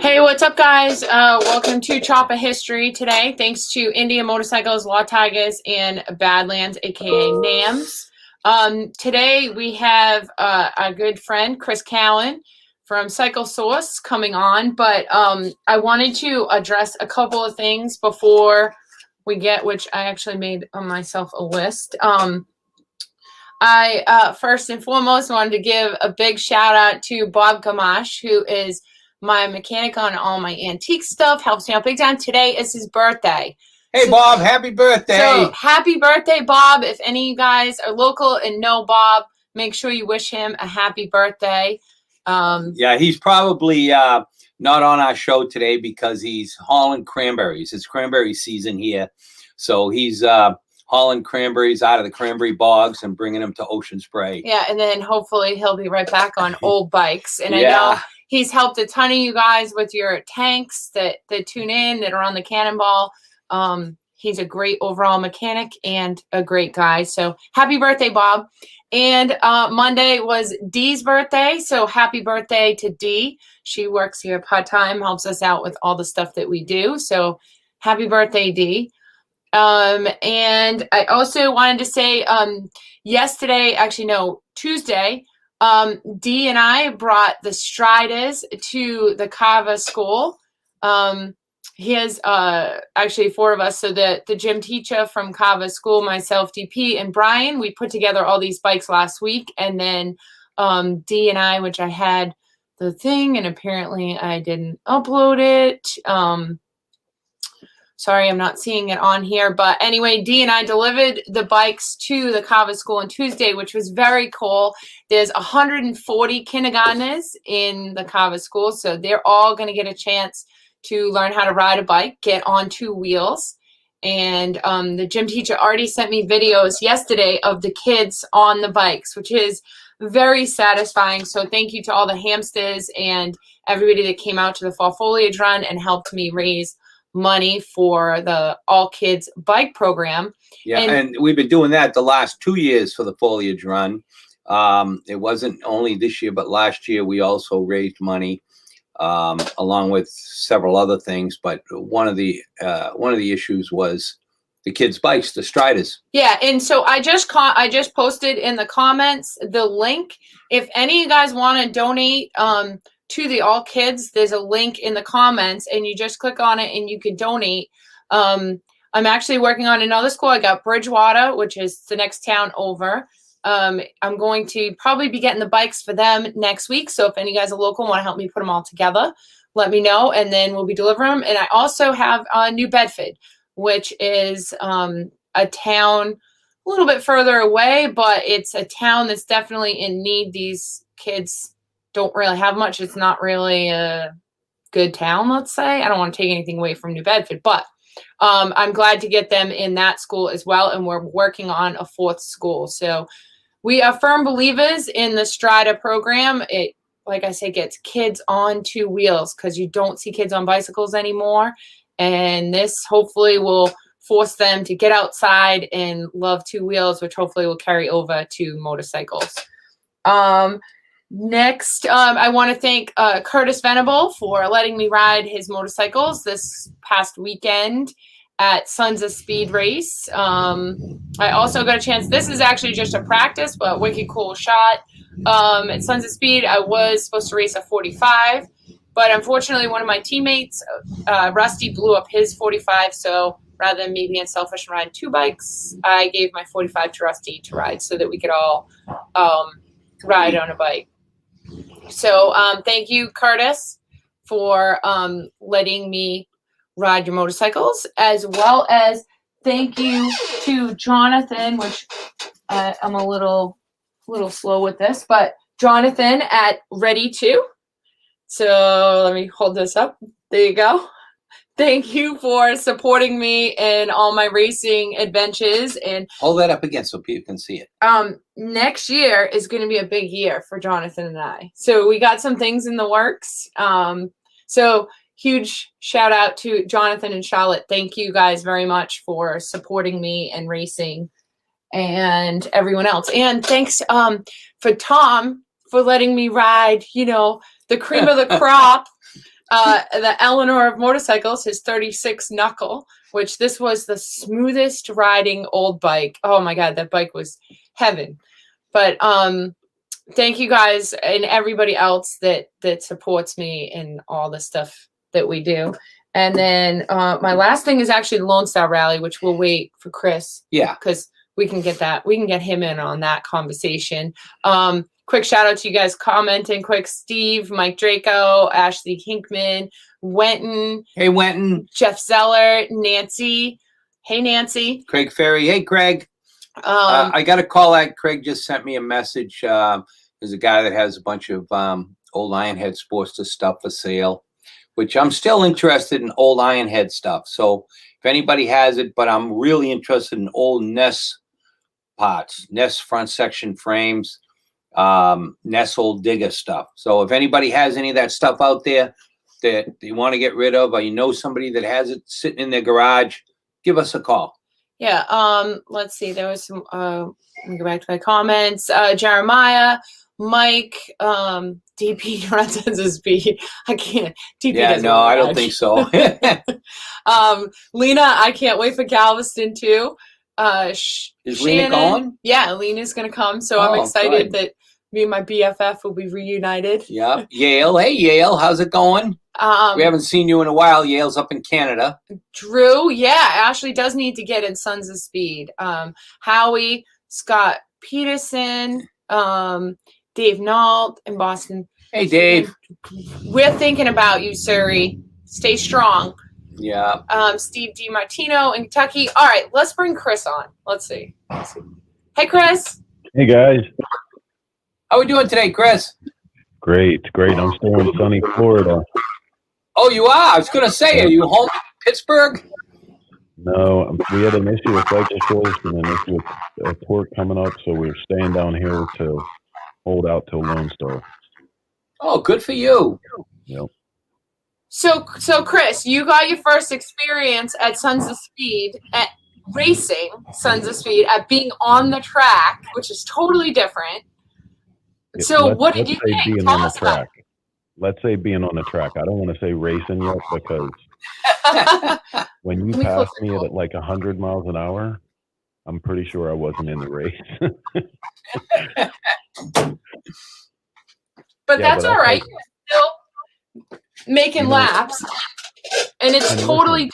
Hey, what's up, guys? Welcome to Chopper History today. Thanks to Indian Motorcycles, Law Tigers, and Badlands, aka NAMS. Today we have a good friend, Chris Callen from Cycle Source, coming on. But I wanted to address a couple of things before we get, which I actually made myself a list. I first and foremost wanted to give a big shout out to Bob Gamache, who is my mechanic on all my antique stuff, helps me out big time. Today is his birthday. Hey, Bob, happy birthday. So happy birthday, Bob. If any of you guys are local and know Bob, make sure you wish him a happy birthday. Yeah, he's probably not on our show today because he's hauling cranberries. It's cranberry season here. So he's hauling cranberries out of the cranberry bogs and bringing them to Ocean Spray. Yeah, and then hopefully he'll be right back on old bikes. And Yeah. I know he's helped a ton of you guys with your tanks that tune in, that are on the Cannonball. He's a great overall mechanic and a great guy. So happy birthday, Bob. And Monday was Dee's birthday. So happy birthday to Dee. She works here part-time, helps us out with all the stuff that we do. So happy birthday, Dee. And I also wanted to say yesterday, actually no, Tuesday, Dee and I brought the Striders to the Kava school. He has actually four of us. So the gym teacher from Kava school, myself, DP, and Brian, we put together all these bikes last week. And then Dee and I, which I had the thing, and apparently I didn't upload it. Sorry, I'm not seeing it on here. But anyway, Dee and I delivered the bikes to the Kava school on Tuesday, which was very cool. There's 140 kindergartners in the Kava school. So they're all going to get a chance to learn how to ride a bike, get on two wheels. And the gym teacher already sent me videos yesterday of the kids on the bikes, which is very satisfying. So thank you to all the hamsters and everybody that came out to the fall foliage run and helped me raise money for the all kids bike program. Yeah, and we've been doing that the last 2 years for the foliage run. It wasn't only this year, but last year we also raised money along with several other things. But one of the issues was the kids' bikes, the Striders. Yeah, and so I just posted in the comments the link. If any of you guys want to donate to the all kids, there's a link in the comments, and you just click on it and you can donate. I'm actually working on another school. I got Bridgewater, which is the next town over. I'm going to probably be getting the bikes for them next week. So if any of you guys are local and want to help me put them all together, let me know, and then we'll be delivering them. And I also have New Bedford, which is a town a little bit further away, but it's a town that's definitely in need. These kids don't really have much. It's not really a good town, let's say. I don't want to take anything away from New Bedford, but I'm glad to get them in that school as well. And we're working on a fourth school. So we are firm believers in the Strida program. It, like I say, gets kids on two wheels because you don't see kids on bicycles anymore. And this hopefully will force them to get outside and love two wheels, which hopefully will carry over to motorcycles. Next, I want to thank Curtis Venable for letting me ride his motorcycles this past weekend at Sons of Speed Race. I also got a chance. This is actually just a practice, but wicked cool shot. At Sons of Speed, I was supposed to race a 45, but unfortunately, one of my teammates, Rusty, blew up his 45. So rather than me being selfish and riding two bikes, I gave my 45 to Rusty to ride so that we could all ride on a bike. So thank you, Curtis, for letting me ride your motorcycles, as well as thank you to Jonathan, which I'm a little slow with this, but Jonathan at Ready 2. So let me hold this up. There you go. Thank you for supporting me in all my racing adventures. And hold that up again so people can see it. Next year is going to be a big year for Jonathan and I. So we got some things in the works. So huge shout out to Jonathan and Charlotte. Thank you guys very much for supporting me and racing, and everyone else. And thanks for Tom for letting me ride, the cream of the crop. the Eleanor of motorcycles, his 36 knuckle, which this was the smoothest riding old bike. Oh my God, that bike was heaven. But thank you guys and everybody else that supports me in all the stuff that we do. And then my last thing is actually the Lone Star Rally, which we'll wait for Chris. Yeah. Because we can get him in on that conversation. Quick shout out to you guys commenting. Quick, Steve, Mike Draco, Ashley Hinkman, Wenton. Hey, Wenton. Jeff Zeller, Nancy. Hey, Nancy. Craig Ferry. Hey, Craig. I got a call out. Craig just sent me a message. There's a guy that has a bunch of old Ironhead Sportster stuff for sale, which I'm still interested in old Ironhead stuff. So if anybody has it, but I'm really interested in old Ness parts, Ness front section frames, Ness old digger stuff. So if anybody has any of that stuff out there that you want to get rid of, or you know somebody that has it sitting in their garage, give us a call. Yeah. Let's see. There was some. Let me go back to my comments. Jeremiah, Mike, DP runs at his speed. I can't. DP Yeah, no, I don't think so. Lena, I can't wait for Galveston too. Is Lena going? Yeah, Lena's gonna come. So I'm excited that me and my BFF will be reunited. Yeah. Yale. Hey, Yale. How's it going? We haven't seen you in a while. Yale's up in Canada. Drew. Yeah, Ashley does need to get in Sons of Speed. Howie, Scott Peterson, Dave Nault in Boston. Hey, Dave. We're thinking about you, Surrey. Stay strong. Yeah. Steve DiMartino in Kentucky. All right, let's bring Chris on. Let's see. Hey, Chris. Hey, guys. How we doing today, Chris? Great. I'm still in sunny Florida. Oh, you are? I was going to say, are you home in Pittsburgh? No, we had an issue with Cycle and an issue with a port coming up, so we're staying down here to hold out till Lone Star. Oh, good for you. Yep. So Chris, you got your first experience at Sons of Speed, at racing Sons of Speed, at being on the track, which is totally different. So what did you think? Being on the track. Let's say being on the track. I don't want to say racing yet because when you passed me at like 100 miles an hour, I'm pretty sure I wasn't in the race. But that's all right. You're still making laps, and it's totally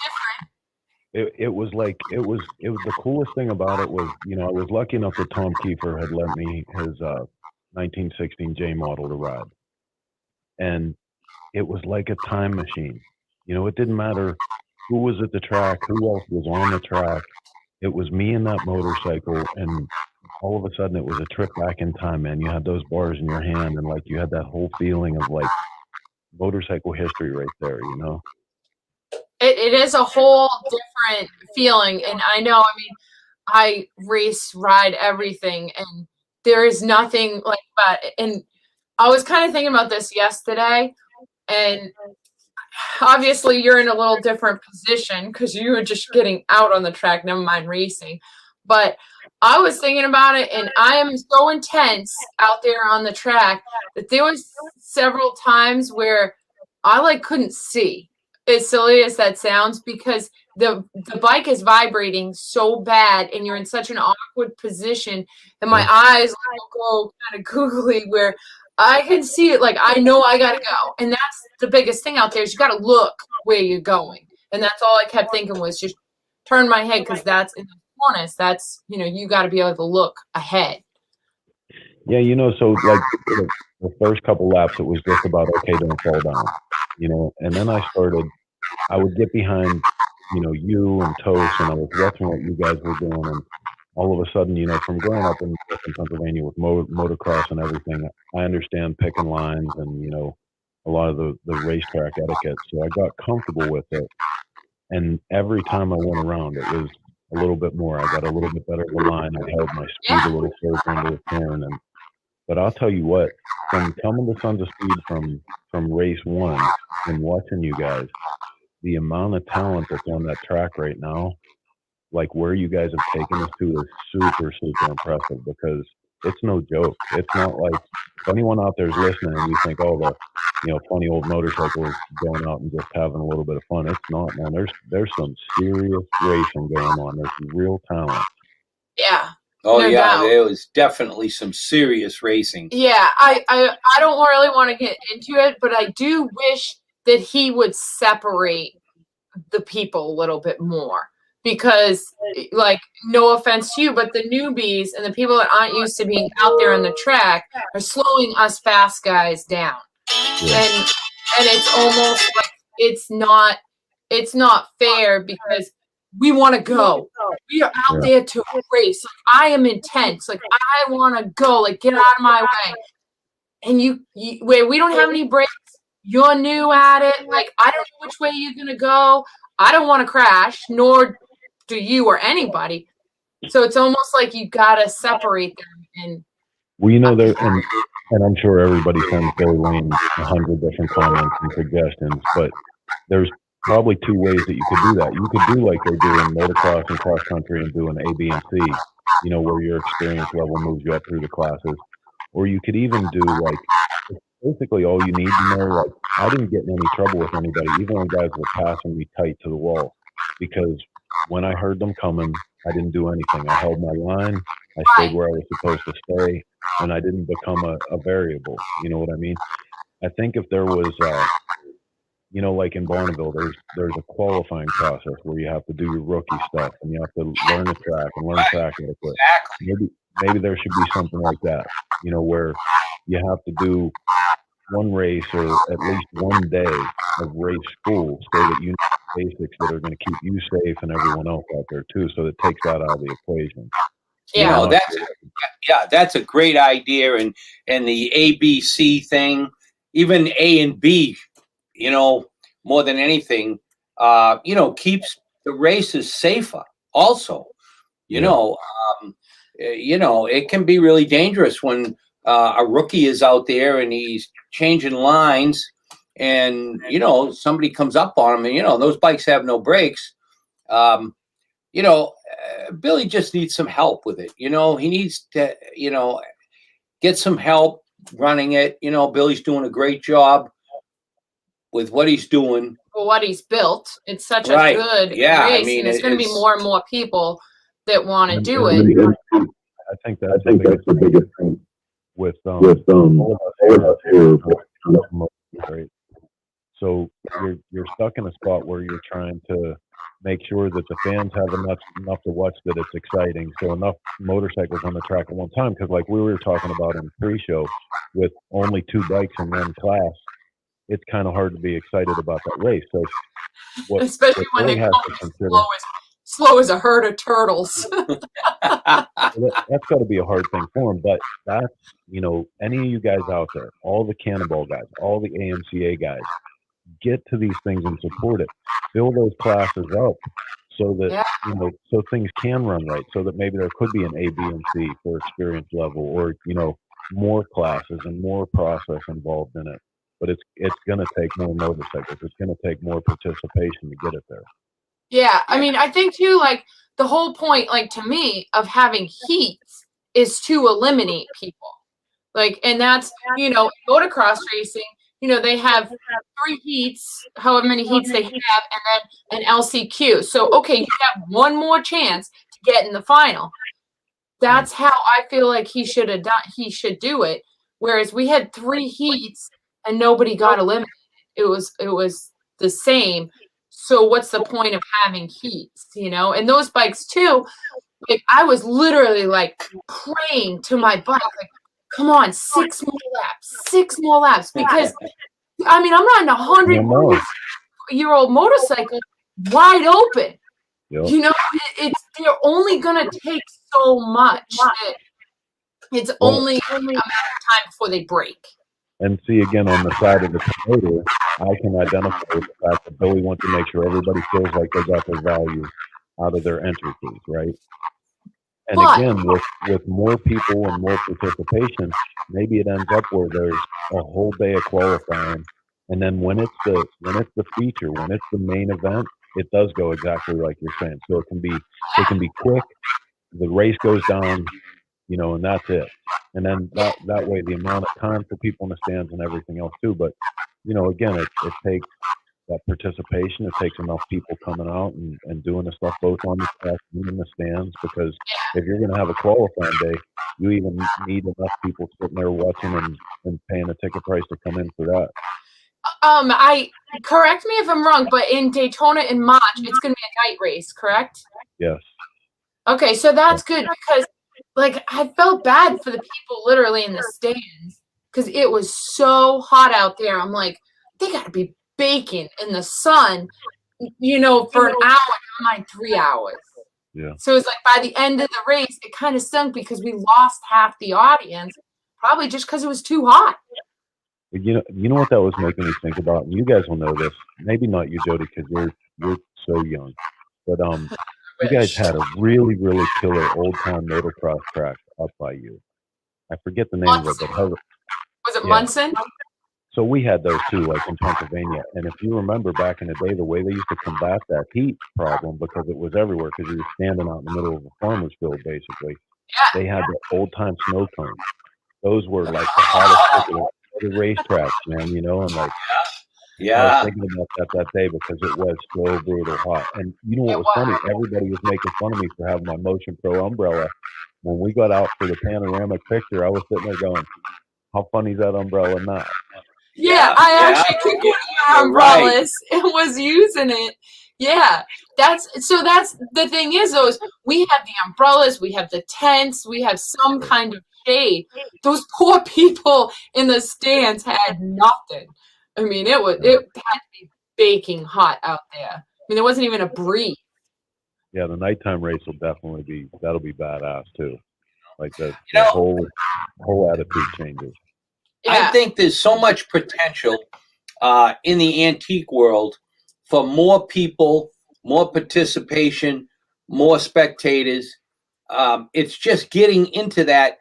different. It was the coolest thing about it was, I was lucky enough that Tom Kiefer had lent me his 1916 J model to ride. And it was like a time machine. It didn't matter who was at the track, who else was on the track. It was me and that motorcycle, and all of a sudden it was a trip back in time, man. You had those bars in your hand, and like you had that whole feeling of like motorcycle history right there, It is a whole different feeling. And I know, I race, ride everything, and there is nothing like that. And I was kind of thinking about this yesterday, and obviously you're in a little different position because you were just getting out on the track, never mind racing. But I was thinking about it, and I am so intense out there on the track that there was several times where I couldn't see, as silly as that sounds, because the bike is vibrating so bad and you're in such an awkward position that my eyes go kind of googly where I can see it. Like, I know I got to go. And that's the biggest thing out there is you got to look where you're going. And that's all I kept thinking was just turn my head, because that's in the corners. That's, you got to be able to look ahead. Yeah, so like the first couple laps, it was just about, okay, don't fall down, and then I would get behind, you and Toast, and I was watching what you guys were doing, and all of a sudden, from growing up in Pennsylvania with motocross and everything, I understand picking lines and, a lot of the racetrack etiquette. So I got comfortable with it. And every time I went around, it was a little bit more. I got a little bit better of a line. I held my speed a little closer into the turn. But I'll tell you what, from coming to Sons of Speed from race one and watching you guys, the amount of talent that's on that track right now, like where you guys have taken us to, is super, super impressive, because it's no joke. It's not like, if anyone out there is listening and you think, oh, the funny old motorcycles going out and just having a little bit of fun. It's not, man. There's some serious racing going on. There's some real talent. Yeah. Oh, no yeah, doubt. there was definitely some serious racing. Yeah, I don't really want to get into it, but I do wish that he would separate the people a little bit more, because, like, no offense to you, but the newbies and the people that aren't used to being out there on the track are slowing us fast guys down. Yeah. And it's almost like it's not fair, because we want to go. We are out there to race. Like, I am intense. Like, I want to go. Like, get out of my way. And you where we don't have any brakes, you're new at it. Like, I don't know which way you're going to go. I don't want to crash, nor do you or anybody. So it's almost like you got to separate them. And well, there, and I'm sure everybody sends Billy Lane 100 different comments and suggestions, but there's probably two ways that you could do that. You could do like they do in motocross and cross country and do an A, B, and C, where your experience level moves you up through the classes. Or you could even do like, basically all you need to know, like, I didn't get in any trouble with anybody, even when guys were passing me tight to the wall, because when I heard them coming, I didn't do anything. I held my line, I stayed where I was supposed to stay, and I didn't become a variable. You know what I mean? I think if there was, like in Bonneville, there's a qualifying process where you have to do your rookie stuff and you have to learn the track and learn track etiquette. Maybe there should be something like that, where you have to do one race or at least one day of race school so that you know the basics that are going to keep you safe and everyone else out there too. So it takes that out of the equation. yeah, That's a great idea. And the ABC thing, even A and B, more than anything, keeps the races safer also. It can be really dangerous when a rookie is out there and he's changing lines and, somebody comes up on him and, those bikes have no brakes. Billy just needs some help with it. He needs to, get some help running it. Billy's doing a great job with what he's doing. For what he's built. It's such a good race. I mean, and there's going to be more and more people that want to do it. I think that's the biggest thing with all of us here. Right? So you're stuck in a spot where you're trying to make sure that the fans have enough to watch, that it's exciting. So enough motorcycles on the track at one time, because like we were talking about in the pre-show, with only 2 bikes in one class, it's kind of hard to be excited about that race. So especially when they come slow as a herd of turtles. That's got to be a hard thing for them. But that's, any of you guys out there, all the Cannonball guys, all the AMCA guys, get to these things and support it. Fill those classes up so that, so things can run right, so that maybe there could be an A, B, and C for experience level, or, more classes and more process involved in it. But it's going to take more motorcycles. It's going to take more participation to get it there. Yeah, I mean, I think too, like, the whole point, like, to me, of having heats is to eliminate people. Like, and that's, motocross racing, they have 3 heats, however many heats they have, and then an LCQ. So, okay, you have one more chance to get in the final. That's how I feel like he should do it. Whereas we had 3 heats and nobody got eliminated. It was the same. So what's the point of having heats, And those bikes too, like, I was literally like praying to my bike, like, come on, 6 more laps. Because, I mean, I'm riding a 100-year-old motorcycle wide open. Yep. They're only going to take so much. It's only a matter of time before they break. And see, again, on the side of the promoter, I can identify with the fact that Billy wants to make sure everybody feels like they got their value out of their entry fees, right? And again, with more people and more participation, maybe it ends up where there's a whole day of qualifying, and then when it's the feature, when it's the main event, it does go exactly like you're saying. So it can be quick. The race goes down, you know, and that's it. And then that way, the amount of time for people in the stands and everything else too. But, you know, again, it takes that participation. It takes enough people coming out and doing the stuff both on the track and in the stands, because if you're going to have a qualifying day, you even need enough people sitting there watching and paying a ticket price to come in for that. I correct me if I'm wrong, but in Daytona in March, it's going to be a night race, correct? Yes. Okay, so that's good, because like I felt bad for the people literally in the stands because it was so hot out there. I'm like, they got to be baking in the sun, you know, for an hour, never mind 3 hours. Yeah. So it's like by the end of the race, it kind of stunk because we lost half the audience, probably just because it was too hot. You know what that was making me think about, and you guys will know this. Maybe not you, Jody, because you're so young. But you guys had a really, really killer old time motocross track up by you. I forget the name of it, but was it Munson? So we had those too, like in Pennsylvania. And if you remember back in the day, the way they used to combat that heat problem, because it was everywhere, because you were standing out in the middle of a farmer's field, basically. Yeah. They had the old time snow cones. Those were like the hottest of the racetracks, man. You know, and like. Yeah. I was thinking about that day because it was so brutal hot. And you know what was funny? Everybody was making fun of me for having my Motion Pro umbrella. When we got out for the panoramic picture, I was sitting there going, how funny is that umbrella now? Yeah, I actually took one of your umbrellas and was using it. Yeah, that's the thing is, those we have the umbrellas, we have the tents, we have some kind of shade. Those poor people in the stands had nothing. I mean, it had to be baking hot out there. I mean, there wasn't even a breeze. Yeah, the nighttime race will definitely that'll be badass too. Like the whole attitude changes. Yeah. I think there's so much potential in the antique world for more people, more participation, more spectators. It's just getting into that,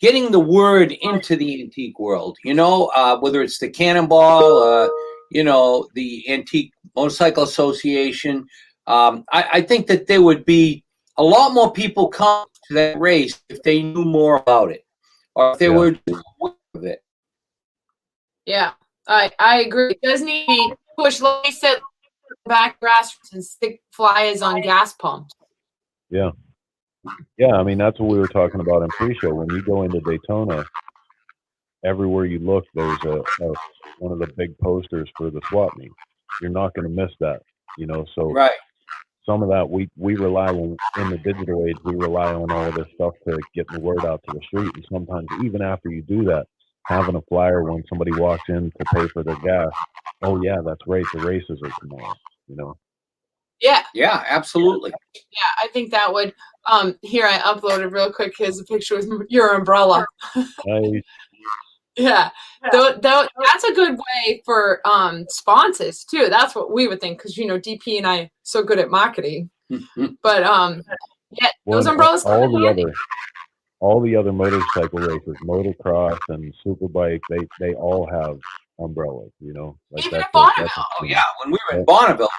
getting the word into the antique world, you know, whether it's the Cannonball, you know, the Antique Motorcycle Association. I think that there would be a lot more people come to that race if they knew more about it, or if they were aware of it. Yeah, I agree. It does need to be pushed, like I said, back grassroots and stick flyers on gas pumps. Yeah. Yeah, I mean, that's what we were talking about in pre-show. When you go into Daytona, everywhere you look, there's one of the big posters for the swap meet. You're not going to miss that, you know. So some of that we rely on in the digital age. We rely on all of this stuff to get the word out to the street. And sometimes, even after you do that, having a flyer when somebody walks in to pay for their gas. Oh yeah, that's right. The races are tomorrow. You know. Yeah. Yeah, absolutely. Yeah, I think that would. Here I uploaded real quick. Here's a picture with your umbrella. Nice. Yeah, that's a good way for sponsors too. That's what we would think, because you know DP and I are so good at marketing. But yeah, those umbrellas. All the other motorcycle races, motocross and superbike, they all have umbrellas, you know. Like even at Bonneville. Oh yeah, when we were in Bonneville,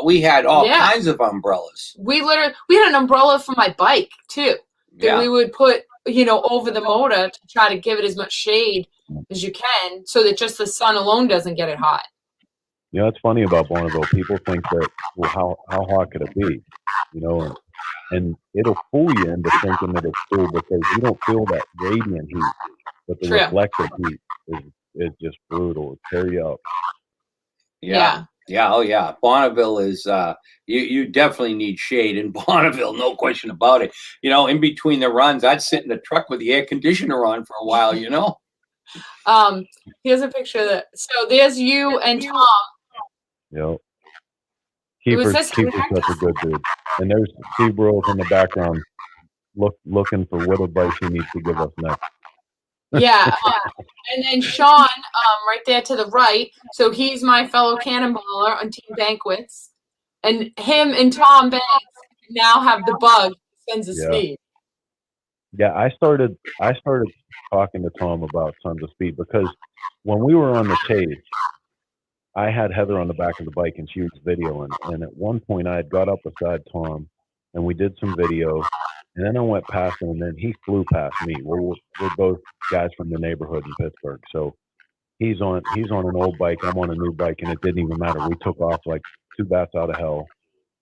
we had all kinds of umbrellas. We had an umbrella for my bike too that we would put, you know, over the motor to try to give it as much shade as you can, so that just the sun alone doesn't get it hot. You know, it's funny about Bonneville. People think that, well, how hot could it be? You know, and it'll fool you into thinking that it's cool because you don't feel that radiant heat, but the reflective heat is just brutal. It tear you up. Yeah. Oh yeah. Bonneville is you definitely need shade in Bonneville, no question about it. You know, in between the runs, I'd sit in the truck with the air conditioner on for a while, you know. Here's a picture of that. So there's you and Tom. Yep. Keeper's such a good dude. And there's Steve Burrows in the background looking for what advice he needs to give us next. Yeah. And then Sean, right there to the right. So he's my fellow cannonballer on Team Banquets. And him and Tom Banks now have the bug Sons of Speed. Yeah, I started talking to Tom about Sons of Speed because when we were on the chase, I had Heather on the back of the bike and she was videoing. And at one point I had got up beside Tom and we did some video. And then I went past him, and then he flew past me. We're both guys from the neighborhood in Pittsburgh, so he's on an old bike, I'm on a new bike, and it didn't even matter. We took off like two bats out of hell,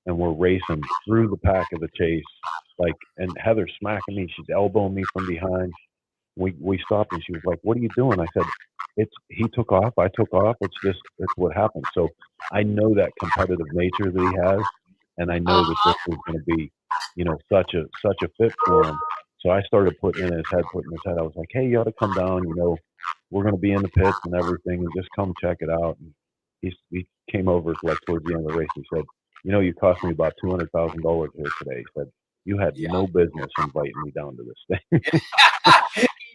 and we're racing through the pack of the chase. Like, and Heather's smacking me. She's elbowing me from behind. We stopped, and she was like, "What are you doing?" I said, he took off, I took off. It's what happened. So I know that competitive nature that he has, and I know that this is going to be, such a fit for him. So I started putting in his head. I was like, "Hey, you ought to come down. We're going to be in the pits and everything, and just come check it out." And he came over like towards the end of the race. He said, "You cost me about $200,000 here today." He said, "You had no business inviting me down to this thing."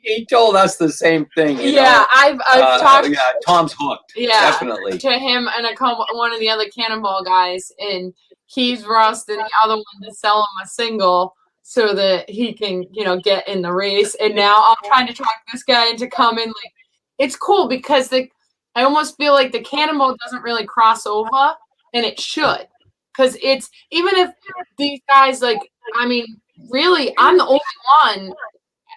He told us the same thing. I've talked. Yeah, Tom's hooked. Yeah, definitely. To him and one of the other Cannonball guys, and he's roasting the other one to sell him a single so that he can, get in the race. And now I'm trying to talk this guy into coming. Like, it's cool because I almost feel like the Cannonball doesn't really cross over, and it should, because it's even if these guys really, I'm the only one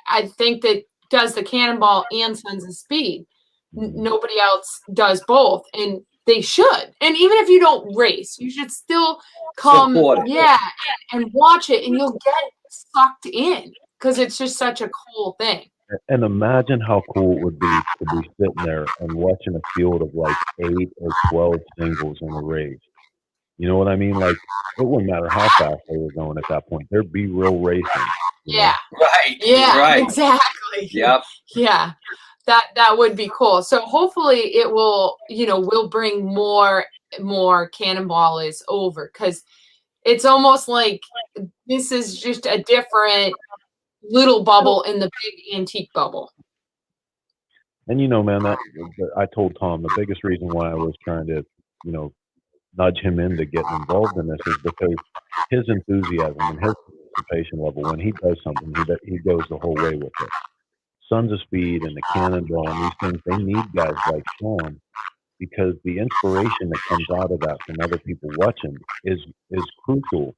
I think that does the Cannonball and Sons of Speed. Nobody else does both, and they should. And even if you don't race, you should still come, and watch it, and you'll get sucked in because it's just such a cool thing. And imagine how cool it would be to be sitting there and watching a field of like 8 or 12 singles in a race. You know what I mean? Like, it wouldn't matter how fast they were going at that point. There'd be real racing. Yeah. Right. Yeah. Right. Exactly. Yep. Yeah. That would be cool. So hopefully it will, will bring more Cannonballers over, because it's almost like this is just a different little bubble in the big antique bubble. And man, that I told Tom the biggest reason why I was trying to, nudge him into getting involved in this is because his enthusiasm and his participation level, when he does something, he goes the whole way with it. Sons of Speed and the Cannonball and these things, they need guys like Sean, because the inspiration that comes out of that from other people watching is crucial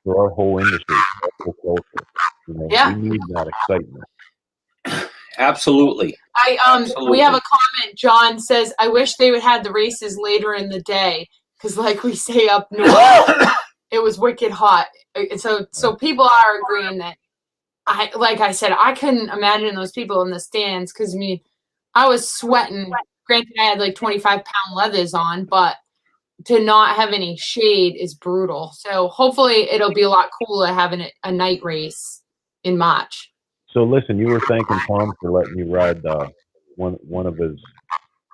for our whole industry, our whole culture. We need that excitement. Absolutely. We have a comment. John says, "I wish they would have the races later in the day, because like we say up north, it was wicked hot." So people are agreeing that. Like I said, I couldn't imagine those people in the stands, because I was sweating. Granted, I had like 25-pound leathers on, but to not have any shade is brutal. So hopefully it'll be a lot cooler having a night race in March. So listen, you were thanking Tom for letting you ride one of his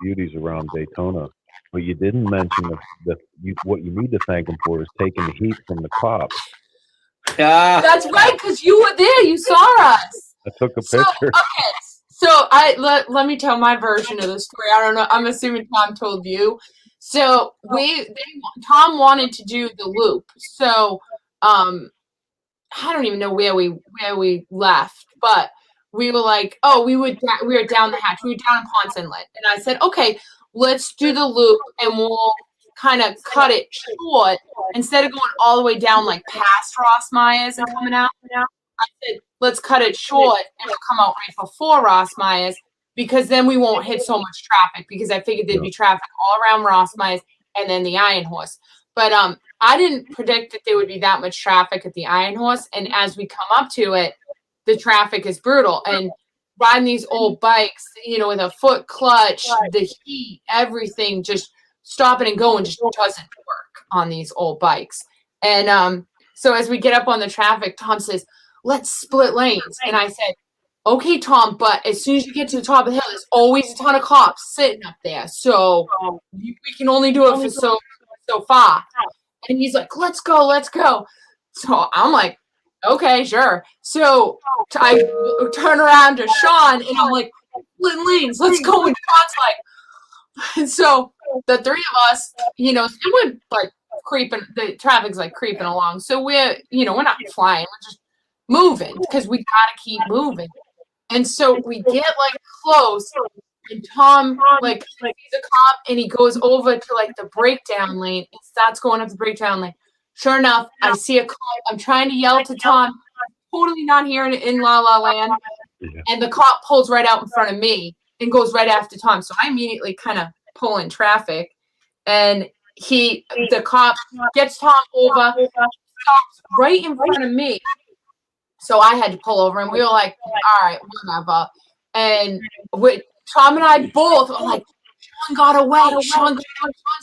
beauties around Daytona, but you didn't mention what you need to thank him for is taking the heat from the cops. That's right, because you were there. You saw us. I took a picture. So let me tell my version of the story. I don't know. I'm assuming Tom told you. So Tom wanted to do the loop. So I don't even know where we left, but we were like, we were down the hatch. We were down in Ponce Inlet, and I said, okay, let's do the loop, and we'll kind of cut it short instead of going all the way down like past Ross Myers and coming out. I said, let's cut it short and we'll come out right before Ross Myers, because then we won't hit so much traffic, because I figured there'd be traffic all around Ross Myers and then the Iron Horse. But I didn't predict that there would be that much traffic at the Iron Horse. And as we come up to it, the traffic is brutal. And riding these old bikes, with a foot clutch, the heat, everything, just stopping and going just doesn't work on these old bikes. And so as we get up on the traffic, Tom says, let's split lanes. And I said, okay, Tom, but as soon as you get to the top of the hill, there's always a ton of cops sitting up there. So we can only do it for so far. And he's like, let's go. So I'm like, okay, sure. So I turn around to Sean, and I'm like, split lanes, let's go. And Sean's like, and so the three of us, we're like creeping, the traffic's like creeping along. So we're not flying, we're just moving, because we gotta keep moving. And so we get like close, and Tom like sees a cop, and he goes over to like the breakdown lane and starts going up the breakdown lane. Sure enough, I see a cop. I'm trying to yell to Tom, totally not here in La La Land. Yeah. And the cop pulls right out in front of me and goes right after Tom. So I immediately kind of pull in traffic, and the cop gets Tom over, stops right in front of me. So I had to pull over, and we were like, all right, whatever. And Tom and I both were like, Sean got away. Sean's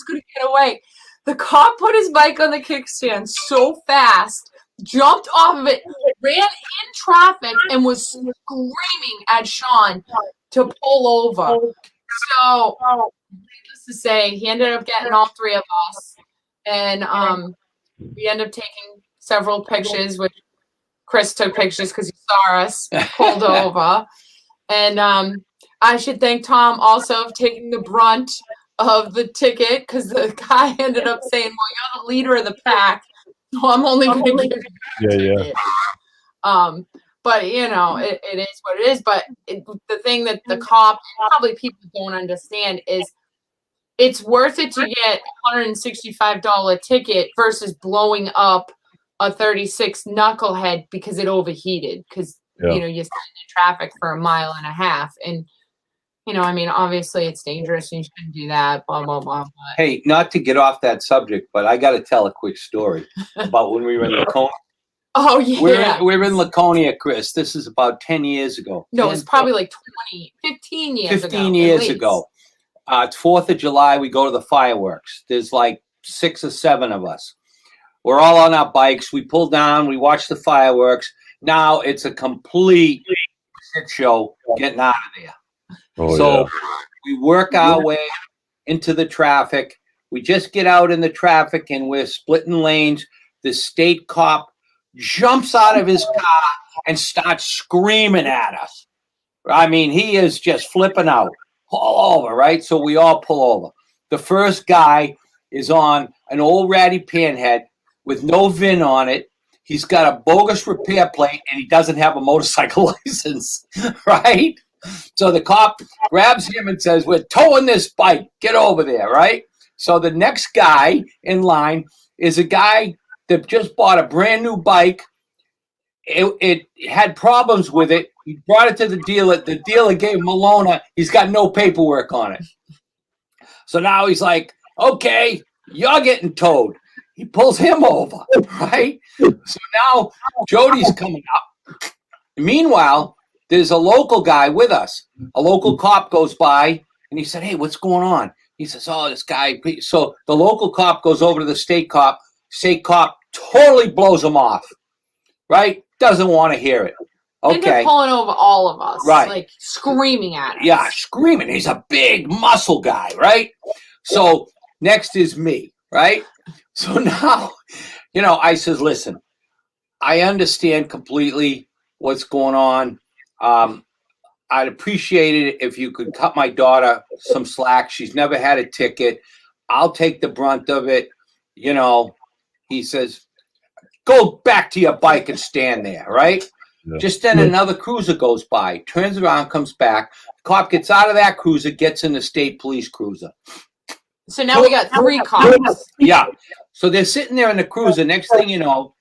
going to get away. The cop put his bike on the kickstand so fast, jumped off of it, ran in traffic, and was screaming at Sean to pull over. So, needless to say, he ended up getting all three of us. And we ended up taking several pictures, which Chris took pictures because he saw us pulled over. And I should thank Tom also of taking the brunt of the ticket, because the guy ended up saying, well, you're the leader of the pack, so I'm only going to give you a ticket. But, you know, it is what it is. But the thing that the cop, probably people don't understand, is it's worth it to get a $165 ticket versus blowing up a 36 knucklehead because it overheated, because you know, you're sitting in traffic for a mile and a half, and you know, I mean, obviously it's dangerous and you shouldn't do that, blah blah blah. Hey, not to get off that subject, but I got to tell a quick story about when we were in Laconia. Oh yeah, we were in Laconia, Chris. This is about 10 years ago. No, it's probably like 15 years 15 years ago. It's 4th of July. We go to the fireworks. There's like 6 or 7 of us. We're all on our bikes. We pull down. We watch the fireworks. Now it's a complete shit show getting out of there. So we work our way into the traffic. We just get out in the traffic and we're splitting lanes. The state cop jumps out of his car and starts screaming at us. I mean, he is just flipping out all over, right? So we all pull over. The first guy is on an old ratty panhead with no VIN on it. He's got a bogus repair plate and he doesn't have a motorcycle license, right? So the cop grabs him and says, we're towing this bike. Get over there, right? So the next guy in line is a guy that just bought a brand new bike. It had problems with it. He brought it to the dealer. The dealer gave him a loaner. He's got no paperwork on it. So now he's like, okay, you're getting towed. He pulls him over, right? So now Jody's coming up. Meanwhile, there's a local guy with us. A local cop goes by, and he said, hey, what's going on? He says, oh, this guy. So the local cop goes over to the state cop. State cop totally blows him off, right? Doesn't want to hear it. Okay. And they're pulling over all of us, right? Like screaming at us. Yeah, screaming. He's a big muscle guy, right? So next is me, right? So now, you know, I says, listen, I understand completely what's going on. I'd appreciate it if you could cut my daughter some slack. She's never had a ticket. I'll take the brunt of it. You know, he says, go back to your bike and stand there, right? Yeah. Just then another cruiser goes by, turns around, comes back. The cop gets out of that cruiser, gets in the state police cruiser. So now we got 3 cops. Yeah. So they're sitting there in the cruiser. Next thing you know,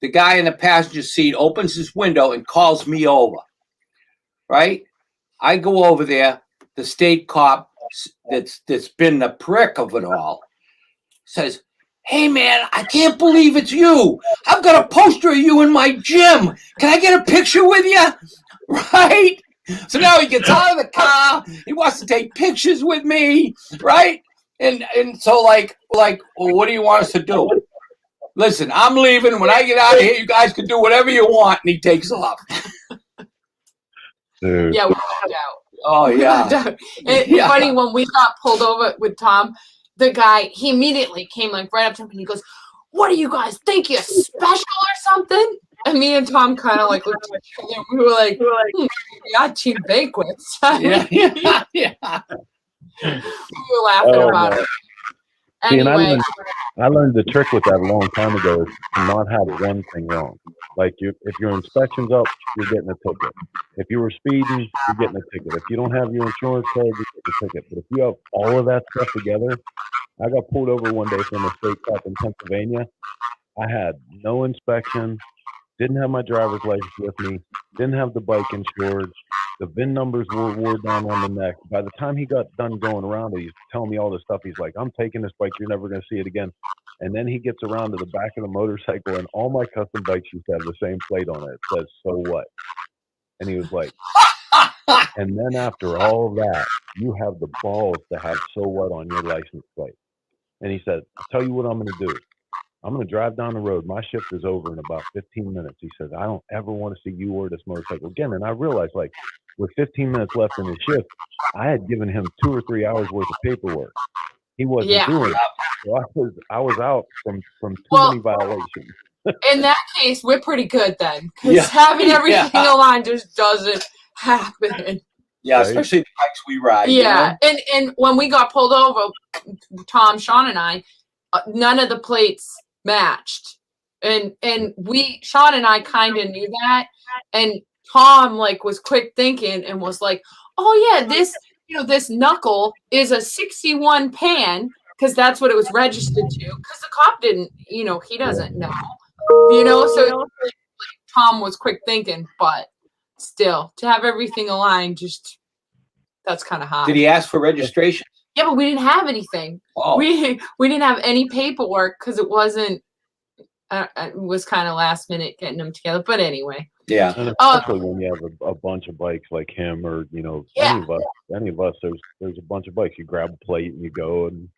the guy in the passenger seat opens his window and calls me over. Right? I go over there. The state cop that's been the prick of it all says, hey, man, I can't believe it's you. I've got a poster of you in my gym. Can I get a picture with you? Right? So now he gets out of the car. He wants to take pictures with me. Right? And so like, well, what do you want us to do? Listen, I'm leaving. When I get out of here, you guys can do whatever you want. And he takes off. Dude. Yeah, we found out. Oh, yeah. It's funny, when we got pulled over with Tom, the guy, he immediately came like right up to him and he goes, what do you guys think, you're special or something? And me and Tom kind of like looked at each other and we were like, we got cheap banquets. Yeah. We were laughing about it. Anyway. See, I learned the trick with that a long time ago is to not have one thing wrong. Like if your inspection's up, you're getting a ticket. If you were speeding, you're getting a ticket. If you don't have your insurance card, you get a ticket. But if you have all of that stuff together, I got pulled over one day from a state cop in Pennsylvania. I had no inspection, Didn't have my driver's license with me. Didn't have the bike insured. The VIN numbers wore down on the neck. By the time he got done going around it, he's telling me all this stuff. He's like, I'm taking this bike. You're never going to see it again. And then he gets around to the back of the motorcycle, and all my custom bikes used to have the same plate on it. It says, so what? And he was like, and then after all of that, you have the balls to have so what on your license plate. And he said, I'll tell you what I'm going to do. I'm going to drive down the road. My shift is over in about 15 minutes. He says, I don't ever want to see you or this motorcycle again. And I realized, like, with 15 minutes left in his shift, I had given him 2 or 3 hours worth of paperwork. He wasn't doing it. So I was out from too many violations. In that case, we're pretty good then. Because having everything aligned just doesn't happen. Yeah, especially the bikes we ride. Yeah, you know? and when we got pulled over, Tom, Sean, and I, none of the plates matched, and Sean and I kind of knew that, and Tom like was quick thinking and was like, oh yeah, this knuckle is a 61 pan because that's what it was registered to, because the cop didn't, he doesn't know, so Tom was quick thinking, but still, to have everything aligned, just that's kind of hard. Did he ask for registration? Yeah, but we didn't have anything. Oh. We didn't have any paperwork because it wasn't. It was kind of last minute getting them together. But anyway. Yeah. And especially when you have a bunch of bikes like him, or any of us, there's a bunch of bikes. You grab a plate and you go and.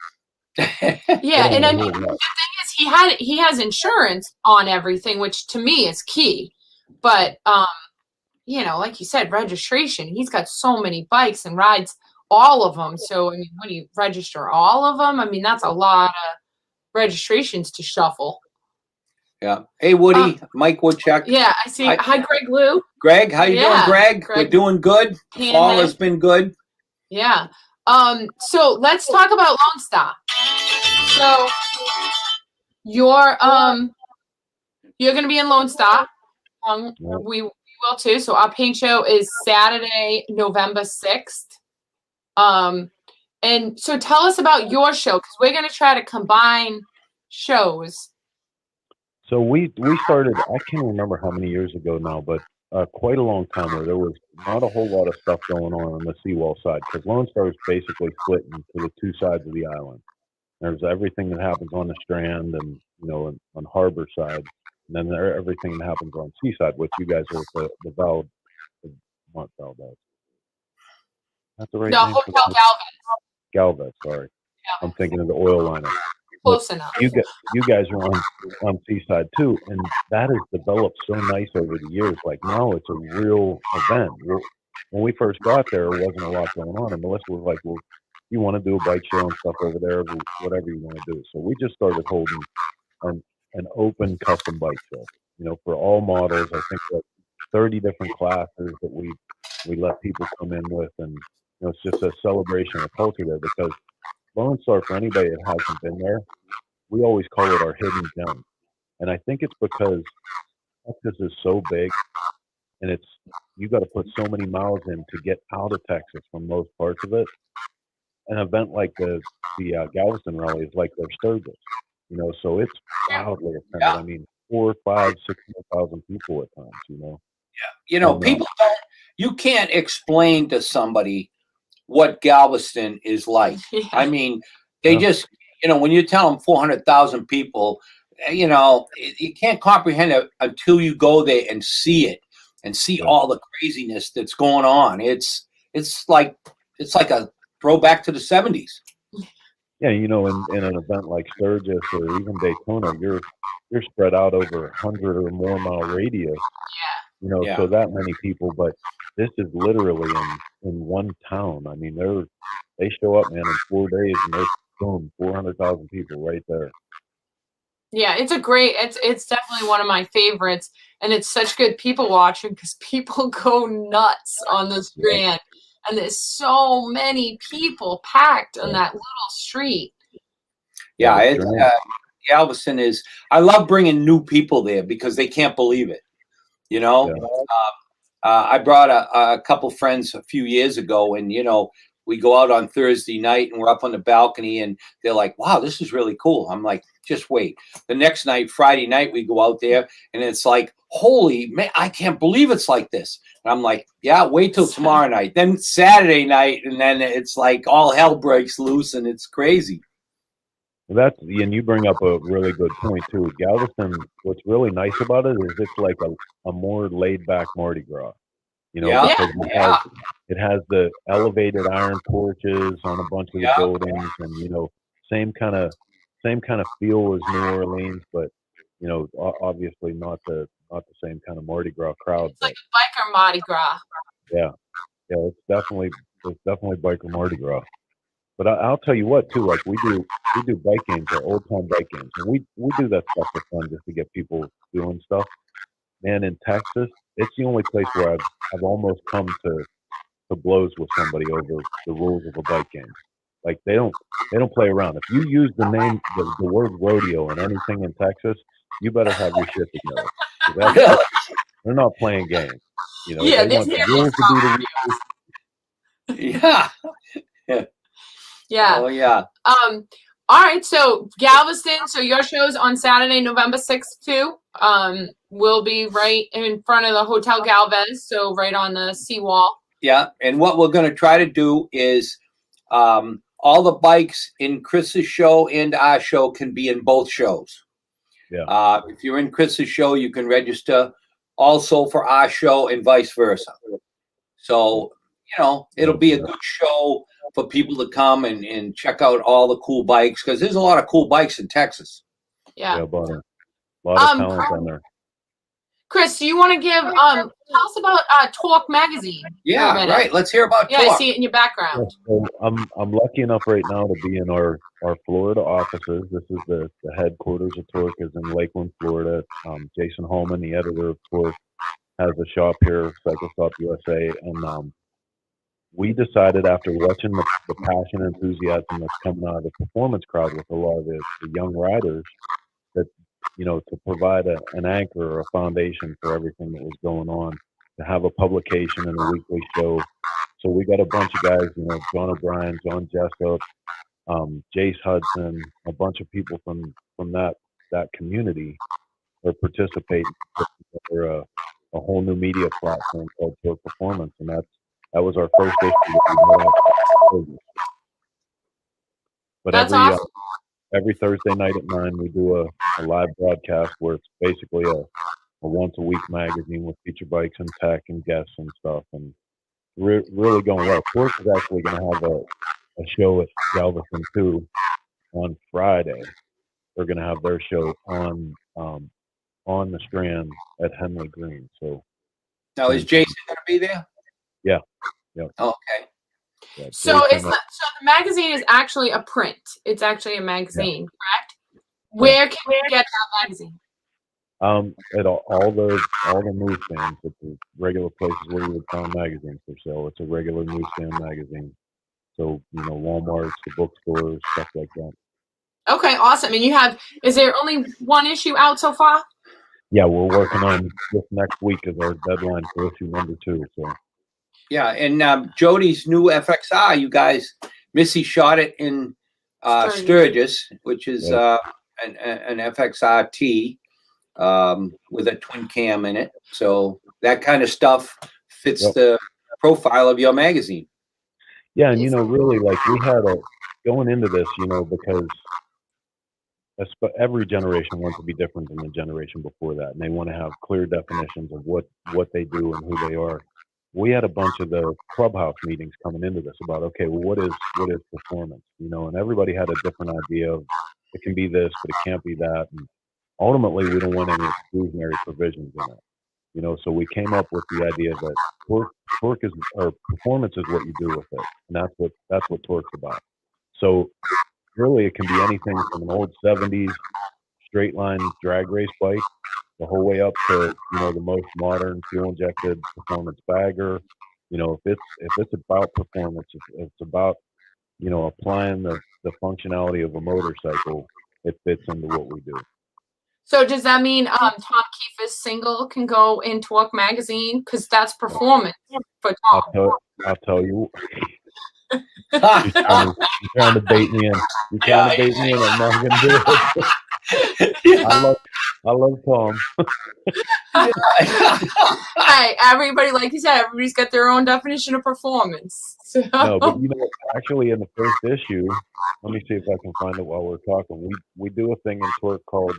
Yeah, and I mean the thing is, he has insurance on everything, which to me is key. But like you said, registration. He's got so many bikes and rides all of them. So I mean, when you register all of them, I mean that's a lot of registrations to shuffle. Yeah. Hey, Woody, Mike Woodchuck. Yeah, I see. Hi, Greg Lou. Greg, how you doing, Greg? We're doing good. Fall has been good. Yeah. So let's talk about Lone Star. So you're going to be in Lone Star. We will too. So our paint show is Saturday, November 6th. And so tell us about your show, because we're going to try to combine shows. So we started, I can't remember how many years ago now, but quite a long time ago. There was not a whole lot of stuff going on the seawall side, because Lone Star is basically split into the two sides of the island. There's everything that happens on the Strand and, on harbor side, and then everything that happens on seaside, which you guys are the not Valdez. That's the right name. Hotel Galvez, sorry. Yeah. I'm thinking of the oil liner. Close enough. You guys are on seaside too, and that has developed so nice over the years. Like now it's a real event. When we first got there, there wasn't a lot going on, and Melissa was like, well, you want to do a bike show and stuff over there, whatever you want to do. So we just started holding an open custom bike show, for all models. I think like 30 different classes that we let people come in with, and it's just a celebration of culture there, because Lone Star, for anybody that hasn't been there, we always call it our hidden gem. And I think it's because Texas is so big, and you got to put so many miles in to get out of Texas from most parts of it. An event like the Galveston Rally is like their Sturgis, so it's wildly attended. Yeah. I mean, 4, 5, 600,000 people at times, Yeah. People don't, you can't explain to somebody what Galveston is like. Yeah. I mean, they just, when you tell them 400,000 people, you can't comprehend it until you go there and see it and see all the craziness that's going on. It's like a throwback to the 70s. Yeah, in an event like Sturgis or even Daytona, you're spread out over 100 or more mile radius. Yeah. So that many people, but this is literally in one town. I mean, they show up, man, in 4 days, and there's boom, 400,000 people right there. Yeah, it's definitely one of my favorites, and it's such good people watching because people go nuts on the Strand, and there's so many people packed on that little street. Yeah, it's Galveston is. I love bringing new people there because they can't believe it. I brought a couple friends a few years ago, and we go out on Thursday night and we're up on the balcony and they're like, wow, this is really cool. I'm like, just wait. The next night, Friday night, we go out there and it's like, holy man, I can't believe it's like this. And I'm like, yeah, wait till tomorrow night. Then Saturday night, and then it's like all hell breaks loose and it's crazy. And you bring up a really good point too. Galveston, what's really nice about it is it's like a more laid back Mardi Gras. Yeah. Because it has the elevated iron porches on a bunch of the buildings, and same kind of feel as New Orleans, but obviously not the same kind of Mardi Gras crowd. It's like a biker Mardi Gras. Yeah, it's definitely biker Mardi Gras. But I'll tell you what too, like we do bike games, or old time bike games, and we do that stuff for fun just to get people doing stuff. Man, in Texas, it's the only place where I've almost come to blows with somebody over the rules of a bike game. Like they don't play around. If you use the name, the word rodeo and anything in Texas, you better have your shit together. They're not playing games. They want the rules to be the rules. Yeah. Oh yeah. All right. So Galveston. So your show's on Saturday, November 6th too. We'll be right in front of the Hotel Galvez. So right on the seawall. Yeah. And what we're going to try to do is, all the bikes in Chris's show and our show can be in both shows. Yeah. If you're in Chris's show, you can register also for our show and vice versa. So, it'll be a good show for people to come and check out all the cool bikes, because there's a lot of cool bikes in Texas. Yeah. A lot of talent on there. Chris, do you want to give tell us about Torque magazine? Yeah, right. Let's hear about Torque. I see it in your background. So I'm lucky enough right now to be in our Florida offices. This is the headquarters of Torque is in Lakeland, Florida. Jason Holman, the editor of Torque, has a shop here, Cycle Stop USA, and we decided after watching the passion and enthusiasm that's coming out of the performance crowd with a lot of the young riders, that to provide an anchor or a foundation for everything that was going on, to have a publication and a weekly show. So we got a bunch of guys, John O'Brien, John Jessup, Jace Hudson, a bunch of people from that community are participating for a whole new media platform called Torque Performance, and that was our first issue that we got. But that's awesome. Every Thursday night at 9, we do a live broadcast where it's basically a once-a-week magazine with feature bikes and tech and guests and stuff, and really going well. Torque is actually going to have a show at Galveston too on Friday. They're going to have their show on the Strand at Henley Green. So now, is Jason going to be there? Yeah. Oh, okay. Yeah, So the magazine is actually a print. It's actually a magazine, correct? Where can we get that magazine? At all the newsstands, at the regular places where you would find magazines for sale. It's a regular newsstand magazine. So Walmart's, the bookstores, stuff like that. Okay, awesome. And is there only one issue out so far? Yeah, we're working on this next week as our deadline for issue number 2. So. Yeah, and Jody's new FXR, you guys, Missy shot it in Sturgis, which is an FXR-T with a twin cam in it. So that kind of stuff fits the profile of your magazine. Yeah, and really, like we had going into this, because every generation wants to be different than the generation before that, and they want to have clear definitions of what they do and who they are. We had a bunch of the clubhouse meetings coming into this about, okay, well, what is performance? And everybody had a different idea of it can be this, but it can't be that. And ultimately, we don't want any exclusionary provisions in it. So we came up with the idea that torque is, or performance is what you do with it, and that's what Torque's about. So really, it can be anything from an old 70s straight line drag race bike the whole way up to the most modern fuel injected performance bagger. If it's about performance, if it's about applying the functionality of a motorcycle, it fits into what we do. So does that mean Tom Kiefer's single can go in Torque magazine, because that's performance for Tom? I'll tell you. You're trying to bait me in. You're trying to bait me in. I'm not going to do it. I love Tom. Hey, everybody, like you said, everybody's got their own definition of performance. So. No, but actually, in the first issue, let me see if I can find it while we're talking. We do a thing in Twerk called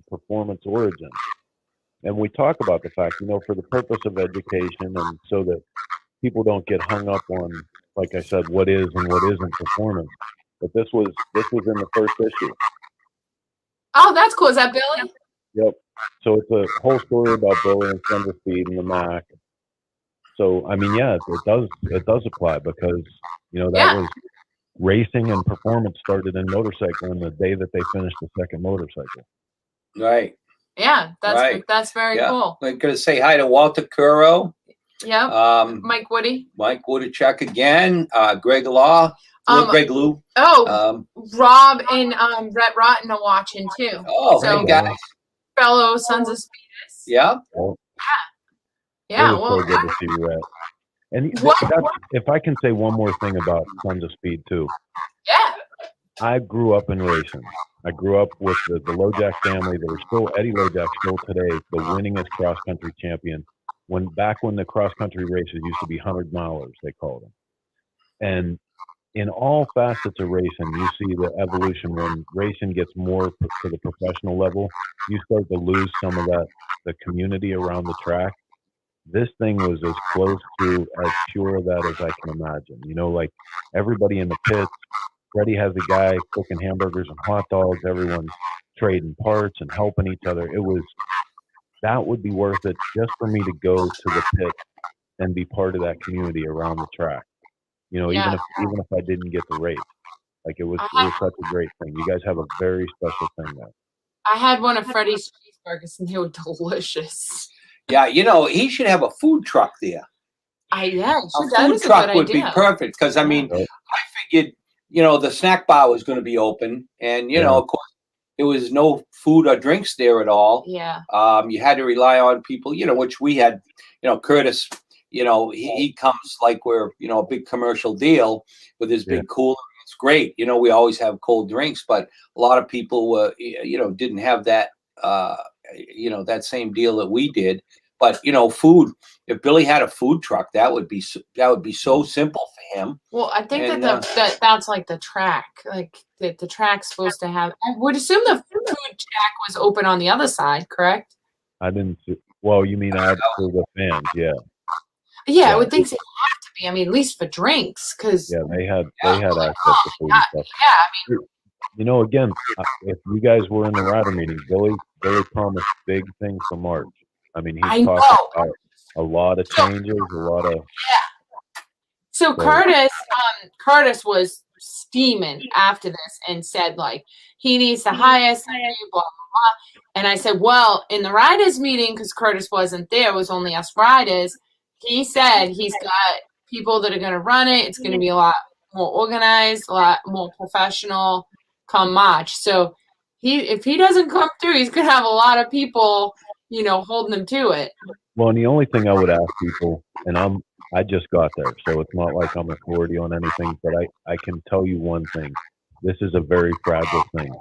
Performance Origins. And we talk about the fact, for the purpose of education and so that people don't get hung up on, like I said, what is and what isn't performance. But this was in the first issue. Oh, that's cool. Is that Billy? Yep. So it's a whole story about Billy and Thunder Speed and the Mac. So I mean, yeah, it does apply because that was racing and performance started in motorcycling the day that they finished the second motorcycle. Right. Yeah, that's very cool. I'm gonna say hi to Walter Curro. Yeah. Mike Woody. Mike Woodachuk again. Greg Law. Greg Lou. Oh, Rob and Rhett Rotten are watching too. Oh, so, hey guys. Fellow Sons of Speedus. Yeah. Yeah. It was so good to see Rhett. And if I can say one more thing about Sons of Speed too. Yeah. I grew up in racing. I grew up with the Lojack family. They were still Eddie Lojack, still today, the winningest cross country champion. Back when the cross country races used to be 100-milers, they called them. And in all facets of racing, you see the evolution when racing gets more to the professional level. You start to lose some of the community around the track. This thing was as close to as pure of that as I can imagine. Like everybody in the pits. Freddie has a guy cooking hamburgers and hot dogs. Everyone's trading parts and helping each other. That would be worth it just for me to go to the pit and be part of that community around the track. Even if I didn't get the race, like it was such a great thing. You guys have a very special thing there. I had one of Freddie's cheeseburgers and they were delicious. Yeah, he should have a food truck there. A food truck would be perfect because I figured. The snack bar was going to be open, and of course, there was no food or drinks there at all. Yeah. You had to rely on people, which we had. Curtis, he comes like we're a big commercial deal with his big cooler. It's great, we always have cold drinks, but a lot of people were, didn't have that, that same deal that we did. But food. If Billy had a food truck, that would be so simple for him. Well, I think that's like the track, like the track's supposed to have. I would assume the food track was open on the other side, correct? I didn't see. Well, you mean out for the fans? Yeah. Yeah, I would think so. Have to be. I mean, at least for drinks, because they had access to food and stuff. Yeah, I mean, again, if you guys were in the rider meeting, Billy promised big things for March. I mean, he's talking about a lot of changes, a lot of. Yeah. So Curtis was steaming after this and said like he needs to hire somebody, blah blah blah. And I said, well, in the riders meeting, because Curtis wasn't there, it was only us riders. He said he's got people that are going to run it. It's going to be a lot more organized, a lot more professional come March. So if he doesn't come through, he's going to have a lot of people, holding him to it. Well, and the only thing I would ask people, and I just got there, so it's not like I'm authority on anything, but I can tell you one thing. This is a very fragile thing.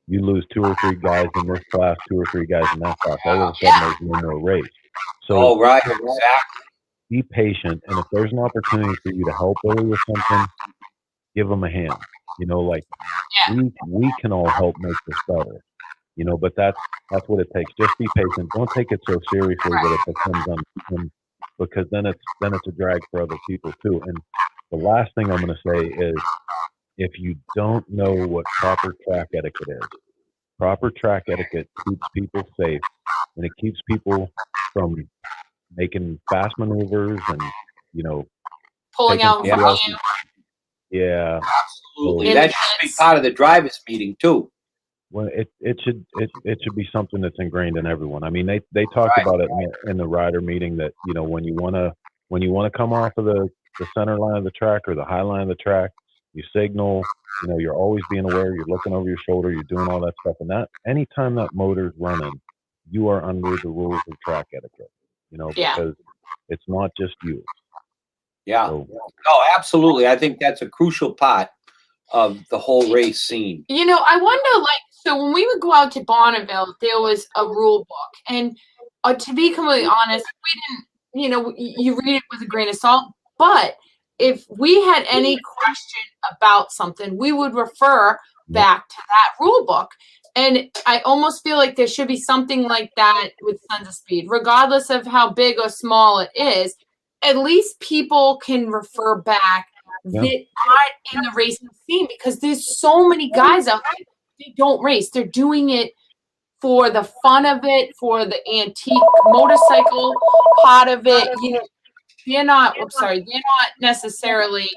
You lose 2 or 3 guys in this class, 2 or 3 guys in that class, all of a sudden there's no more race. So exactly. Be patient, and if there's an opportunity for you to help Billy with something, give him a hand. We can all help make this better. But that's what it takes. Just be patient. Don't take it so seriously that it becomes on, because then it's a drag for other people too. And the last thing I'm going to say is, if you don't know what proper track etiquette is, proper track etiquette keeps people safe, and it keeps people from making fast maneuvers and pulling out in front of you. Yeah, absolutely. That should be part of the drivers' meeting too. Well, it should be something that's ingrained in everyone. I mean, they talked about it in the rider meeting that when you want to come off of the center line of the track or the high line of the track, you signal. You're always being aware. You're looking over your shoulder. You're doing all that stuff. And that anytime that motor's running, you are under the rules of track etiquette. Because it's not just you. Yeah. So, No, absolutely. I think that's a crucial part of the whole race scene. You know, I wonder, like, so when we would go out to Bonneville, there was a rule book. And to be completely honest, we didn't, you know, you read it with a grain of salt. But if we had any question about something, we would refer back to that rule book. And I almost feel like there should be something like that with Sons of Speed, regardless of how big or small it is. At least people can refer back Yeah. that aren't in the racing scene, because there's so many guys out there, they don't race. They're doing it for the fun of it, for the antique motorcycle part of it. You know, they're not necessarily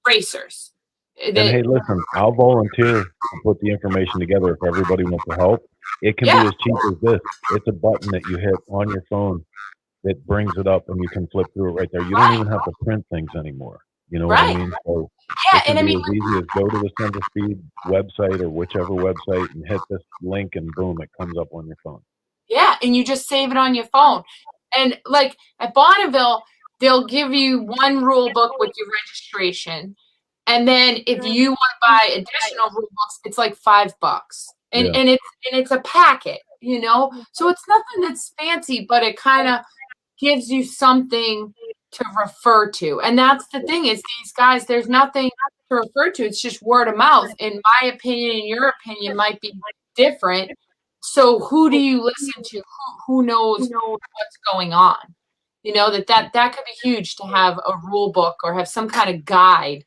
racers. And hey, listen, I'll volunteer to put the information together if everybody wants to help. It can be as cheap as this. It's a button that you hit on your phone that brings it up, and you can flip through it right there. You don't even have to print things anymore. You know what I mean? So Yeah, it can and I be mean, as easy as go to the Sons of Speed website or whichever website and hit this link, and boom, it comes up on your phone. yeah, and you just save it on your phone. And like at Bonneville, they'll give you one rule book with your registration. And then if you want to buy additional rule books, it's like $5. And Yeah. and it's a packet, you know? So it's nothing that's fancy, but it kind of gives you something to refer to. And that's the thing, is these guys, there's nothing to refer to. It's just word of mouth. In my opinion and your opinion might be different. So who do you listen to? Who knows what's going on? You know, that could be huge to have a rule book or have some kind of guide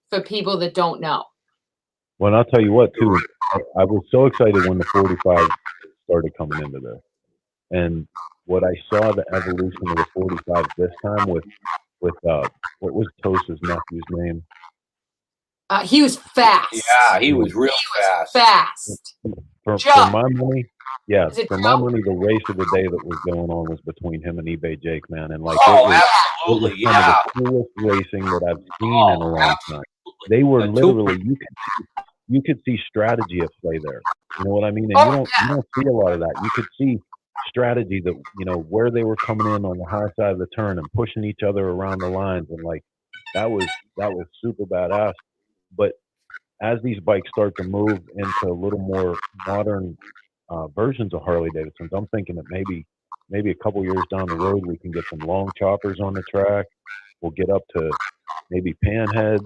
for people that don't know. Well, and I'll tell you what, too. I was so excited when the 45 started coming into this. And what I saw, the evolution of the 45 this time with what was Tosa's nephew's name? He was fast. Yeah, he was real fast. Fast. For my money, yeah, for my money, the race of the day that was going on was between him and eBay Jake, man. And like, absolutely, it was some of the coolest racing that I've seen in a long time. They were literally, you could see strategy at play there. You know what I mean? And you don't see a lot of that. You could see strategy that, you know, where they were coming in on the high side of the turn and pushing each other around the lines, and like that was super badass. But as these bikes start to move into a little more modern versions of Harley Davidsons, I'm thinking that maybe a couple years down the road we can get some long choppers on the track. We'll get up to maybe panheads.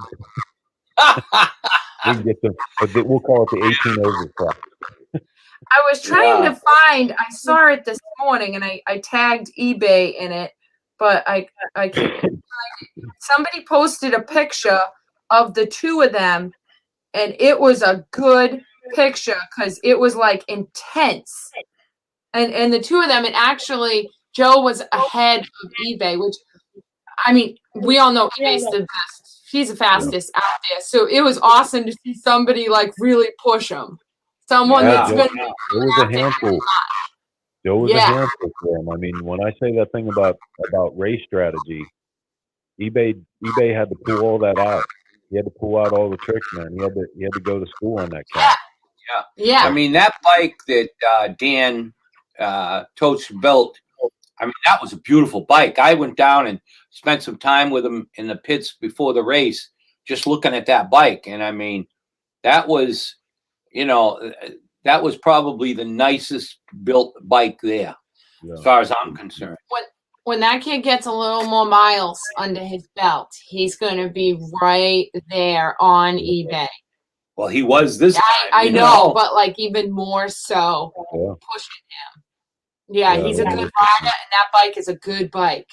We can get them. We'll call it the 18 over truck. I was trying to find. I saw it this morning, and I tagged eBay in it, but I can't find it. Somebody posted a picture of the two of them, and it was a good picture because it was like intense. And the two of them, and actually Joe was ahead of eBay, which, I mean, we all know eBay's the best. He's the fastest out there. So it was awesome to see somebody like really push him. Someone that's going to be. It was a handful. Joe was a handful for him. I mean, when I say that thing about race strategy, eBay had to pull all that out. He had to pull out all the tricks, man. He had to go to school on that cat. Yeah. I mean, that bike that Dan Totes built, I mean, that was a beautiful bike. I went down and spent some time with him in the pits before the race, just looking at that bike. And I mean, that was, you know, that was probably the nicest built bike there, as far as I'm concerned. When that kid gets a little more miles under his belt, he's going to be right there on eBay. Well, he was this time. I know, but like even more so, pushing him. Yeah, he's a good rider, and that bike is a good bike.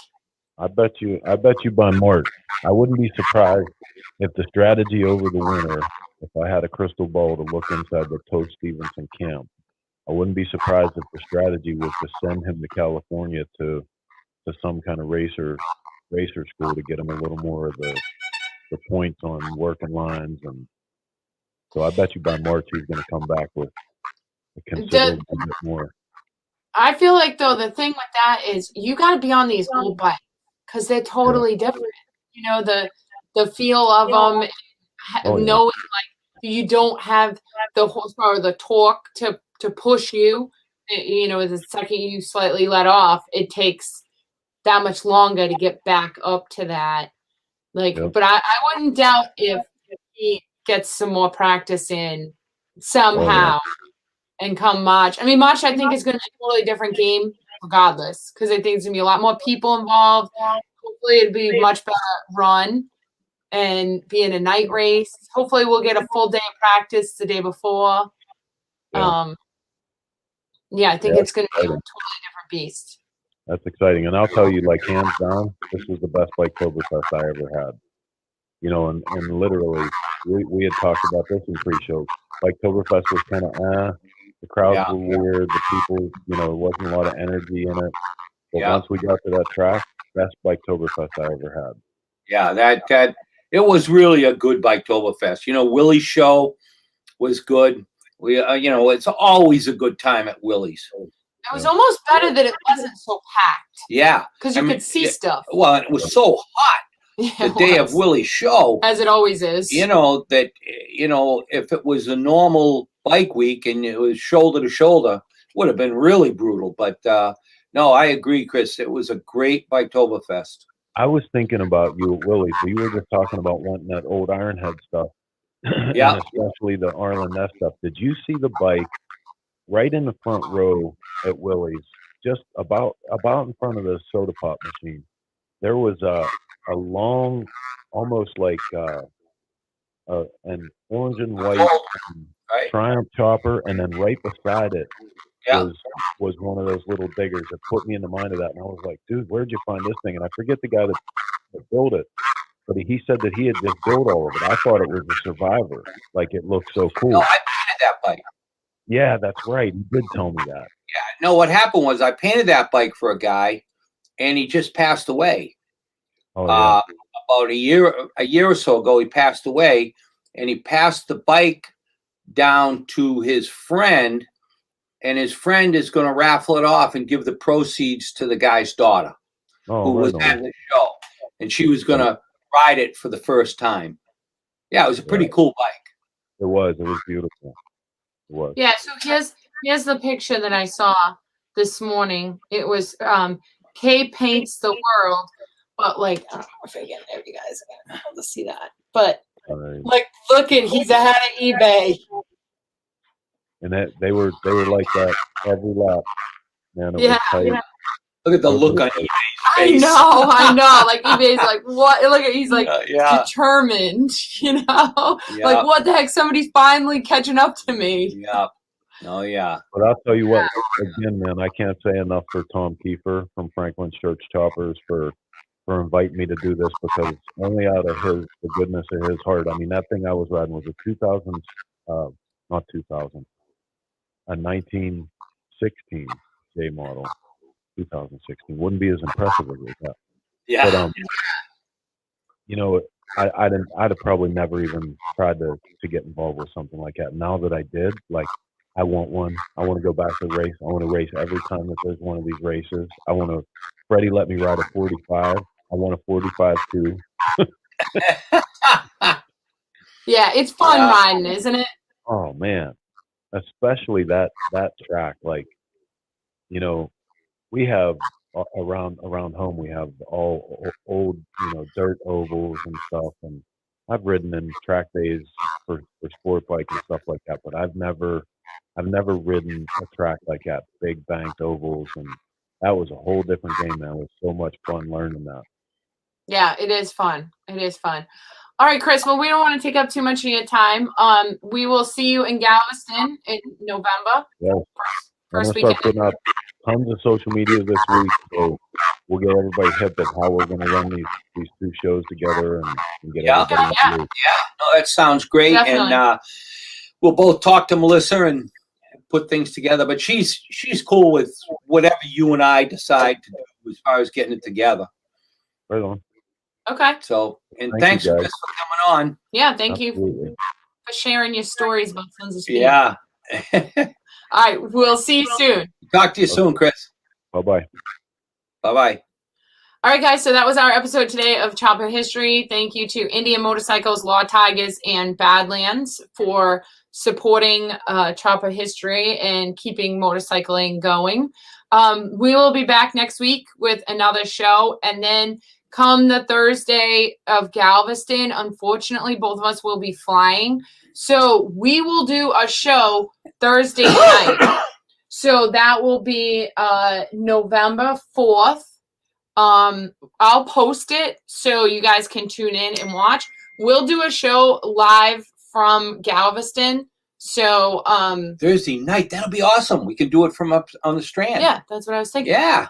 I bet you by March, I wouldn't be surprised if the strategy over the winter, if I had a crystal ball to look inside the Toad Stevenson camp, I wouldn't be surprised if the strategy was to send him to California to some kind of racer school to get him a little more of the points on working lines. And so I bet you by March he's going to come back with a considerable bit more. I feel like, though, the thing with that is you got to be on these old bikes because they're totally different. You know, the feel of them, knowing like you don't have the horsepower or the torque to push you. You know, the second you slightly let off, it takes that much longer to get back up to that. Like, Yep. but I wouldn't doubt if he gets some more practice in somehow. And come March. I mean, March, I think, is going to be a totally different game regardless, because I think there's going to be a lot more people involved. Hopefully, it'll be a much better run and be in a night race. Hopefully, we'll get a full day of practice the day before. Yeah. Yeah, I think it's going to be a totally different beast. That's exciting. And I'll tell you, like, hands down, this was the best Biketoberfest I ever had. You know, and literally, we had talked about this in pre-show. Biketoberfest was kind of, the crowds were weird. The people, you know, there wasn't a lot of energy in it. But once we got to that track, best Biketoberfest I ever had. Yeah, that it was really a good Biketoberfest. You know, Willie's show was good. We, you know, it's always a good time at Willie's. It was almost better that it wasn't so packed. Yeah, because you could see stuff. Well, it was so hot the day of Willie's show, as it always is. You know that, you know, if it was a normal bike week and it was shoulder to shoulder, would have been really brutal. But no, I agree, Chris. It was a great Biketoberfest. I was thinking about you at Willie's. So you were just talking about wanting that old Ironhead stuff. Yeah. And especially the Arlen Ness stuff. Did you see the bike right in the front row at Willie's, just about in front of the soda pop machine? There was a long, almost like an orange and white Triumph chopper, and then right beside it was one of those little diggers that put me in the mind of that. And I was like, dude, where'd you find this thing? And I forget the guy that built it, but he said that he had just built all of it. I thought it was a Survivor. Like, it looked so cool. No, I painted that bike. Yeah, that's right. He did tell me that. Yeah. No, what happened was I painted that bike for a guy, and he just passed away. Oh, yeah. About a year or so ago, he passed away, and he passed the bike down to his friend, and his friend is going to raffle it off and give the proceeds to the guy's daughter, who was at the show, and she was going to ride it for the first time. Yeah, it was a pretty cool bike. It was beautiful. It was. Yeah, so here's the picture that I saw this morning. It was Kay Paints the World, but like, I don't know if I get there, you guys are able to see that. But like, look at, he's ahead of eBay. And that they were like that every lap. Man, it was tight. Yeah. Look at the look on eBay's face. I know. Like, eBay's like, what? Look at, he's like determined, you know? Yeah. Like, what the heck? Somebody's finally catching up to me. Yeah. Oh, yeah. But I'll tell you what, again, man, I can't say enough for Tom Kiefer from Franklin's Church Choppers for inviting me to do this, because only out of the goodness of his heart. I mean, that thing I was riding was a 1916 J model. 2016 wouldn't be as impressive as that. Yeah. But you know, I'd have probably never even tried to get involved with something like that. Now that I did, like, I want one. I want to go back to the race. I want to race every time that there's one of these races. I want to. Freddie let me ride a 45. I want a 45 too. Yeah, it's fun riding, isn't it? Oh man, especially that track. Like, you know, we have around home, we have all old, you know, dirt ovals and stuff. And I've ridden in track days for sport bike and stuff like that, but I've never ridden a track like that, big banked ovals, and that was a whole different game, man. It was so much fun learning that. Yeah, it is fun. It is fun. All right, Chris. Well, we don't want to take up too much of your time. We will see you in Galveston in November. Yeah. I'm going to start putting out tons of social media this week, so we'll get everybody hip at how we're going to run these two shows together and get everybody Yeah, no, that sounds great. Definitely. And we'll both talk to Melissa and put things together. But she's cool with whatever you and I decide to do as far as getting it together. Right on. Okay. So, and thanks for coming on. Yeah, thank you for sharing your stories about Sons of Speed. Yeah. All right, we'll see you soon. Talk to you soon, Chris. Bye-bye. Bye-bye. All right, guys, so that was our episode today of Chopper History. Thank you to Indian Motorcycles, Law Tigers, and Badlands for supporting Chopper History and keeping motorcycling going. We will be back next week with another show, and then come the Thursday of Galveston, unfortunately, both of us will be flying. So we will do a show Thursday night. So that will be November 4th. I'll post it so you guys can tune in and watch. We'll do a show live from Galveston. So Thursday night, that'll be awesome. We can do it from up on the Strand. yeah, that's what I was thinking. Yeah.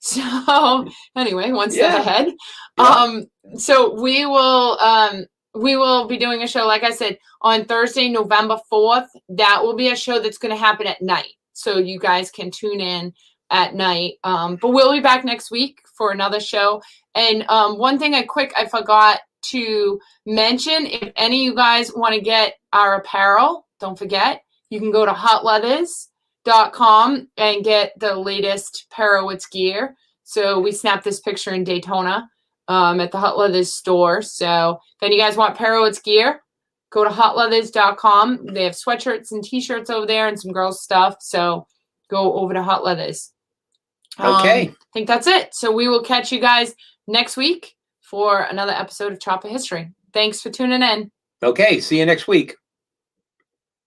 So anyway, one step ahead. Yeah. So we will be doing a show, like I said, on Thursday, November 4th. That will be a show that's going to happen at night. So you guys can tune in at night. But we'll be back next week for another show. And one thing I forgot to mention, if any of you guys want to get our apparel, don't forget, you can go to hotleathers.com and get the latest Parowitz gear. So we snapped this picture in Daytona at the Hot Leathers store. So if any of you guys want Parowitz gear, go to hotleathers.com. They have sweatshirts and t-shirts over there and some girls stuff. So go over to Hot Leathers. Okay. I think that's it. So we will catch you guys next week for another episode of Chopper History. Thanks for tuning in. Okay. See you next week.